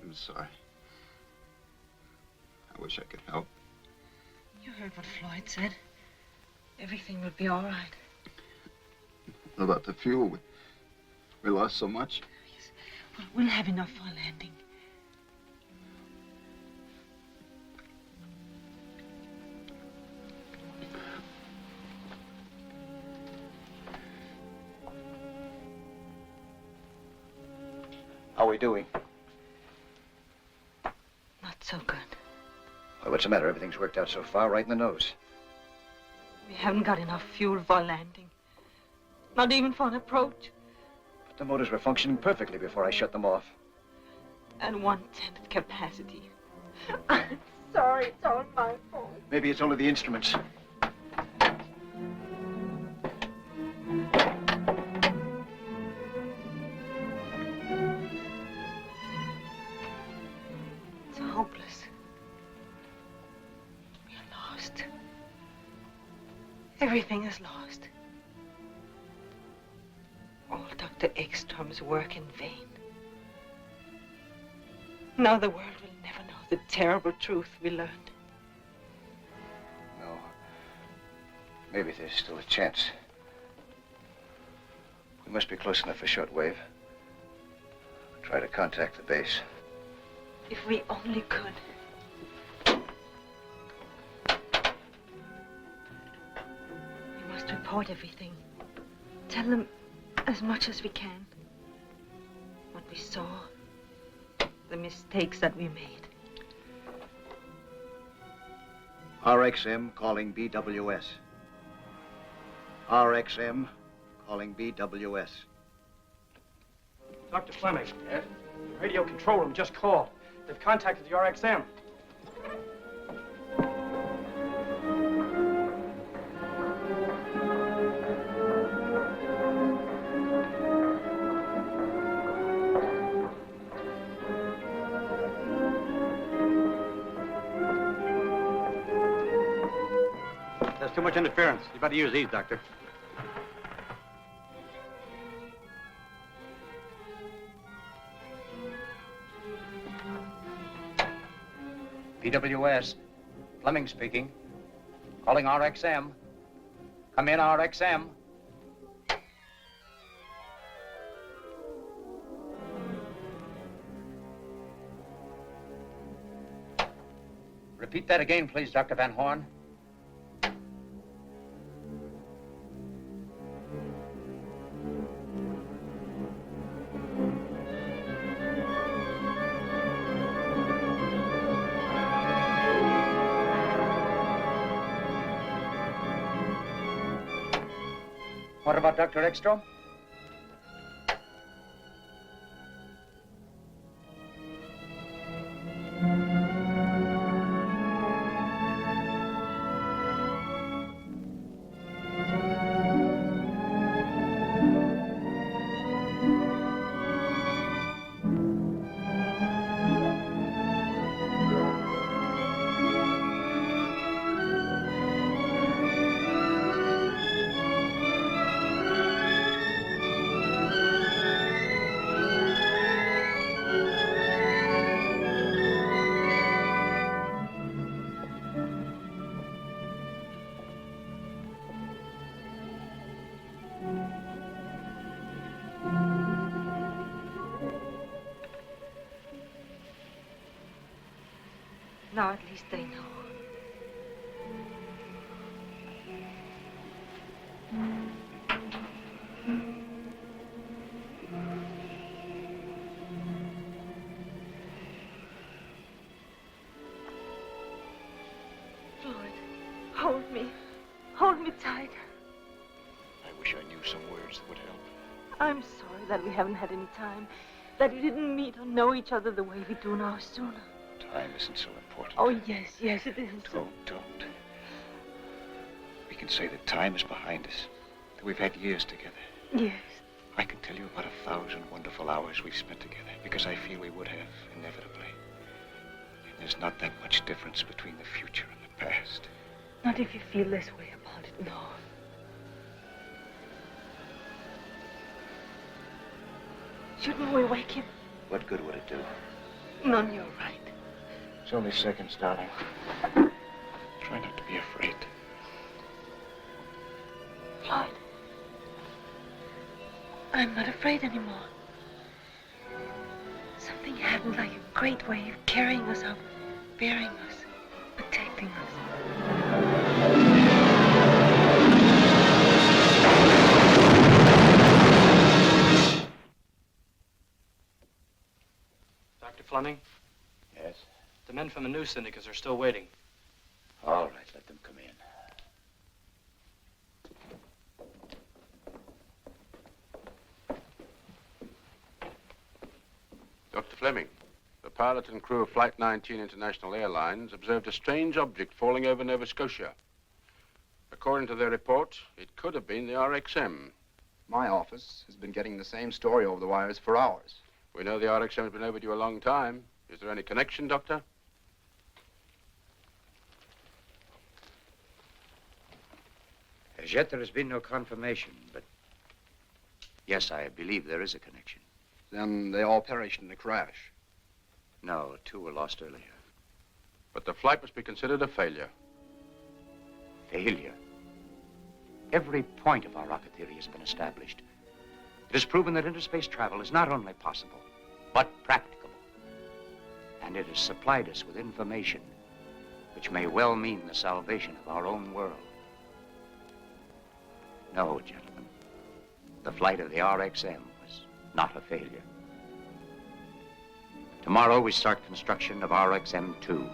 I'm sorry. I wish I could help. You heard what Floyd said. Everything will be all right. What about the fuel? We lost so much. Yes. Well, we'll have enough for a landing. How are we doing? Not so good. Well, what's the matter? Everything's worked out so far, right in the nose. We haven't got enough fuel for a landing. Not even for an approach. But the motors were functioning perfectly before I shut them off. At 1/10 capacity. I'm sorry, it's all my fault. Maybe it's only the instruments. It's hopeless. We're lost. Everything is lost. All Dr. Ekstrom's work in vain. Now the world will never know the terrible truth we learned. No. Maybe there's still a chance. We must be close enough for shortwave. Try to contact the base. If we only could. We must report everything. Tell them as much as we can. What we saw. The mistakes that we made. RXM calling BWS. RXM calling BWS. Dr. Fleming. Yes? The radio control room just called. They've contacted the RXM. There's too much interference. You better use these, Doctor. BWS. Fleming speaking. Calling RXM. Come in, RXM. Repeat that again, please, Dr. Van Horn. What about Dr. Ekstrom? Now at least they know. Lloyd, hold me. Hold me tight. I wish I knew some words that would help. I'm sorry that we haven't had any time. That we didn't meet or know each other the way we do now sooner. Time isn't so important. Oh, yes, yes, it is. Don't. We can say that time is behind us, that we've had years together. Yes. I can tell you about 1,000 wonderful hours we've spent together, because I feel we would have, inevitably. And there's not that much difference between the future and the past. Not if you feel this way about it, no. Shouldn't we wake him? What good would it do? None, you're right. It's only seconds, darling. Try not to be afraid. Lloyd, I'm not afraid anymore. Something happened like a great wave carrying us up, bearing us, protecting us. Dr. Fleming? Yes? The men from the news syndicates are still waiting. All right, let them come in. Dr. Fleming, the pilot and crew of Flight 19 International Airlines observed a strange object falling over Nova Scotia. According to their report, it could have been the RXM. My office has been getting the same story over the wires for hours. We know the RXM has been overdue a long time. Is there any connection, Doctor? As yet, there has been no confirmation, but yes, I believe there is a connection. Then they all perished in the crash. No, 2 were lost earlier. But the flight must be considered a failure. Failure? Every point of our rocket theory has been established. It has proven that interspace travel is not only possible, but practicable. And it has supplied us with information which may well mean the salvation of our own world. No, gentlemen. The flight of the RXM was not a failure. Tomorrow we start construction of RXM-2.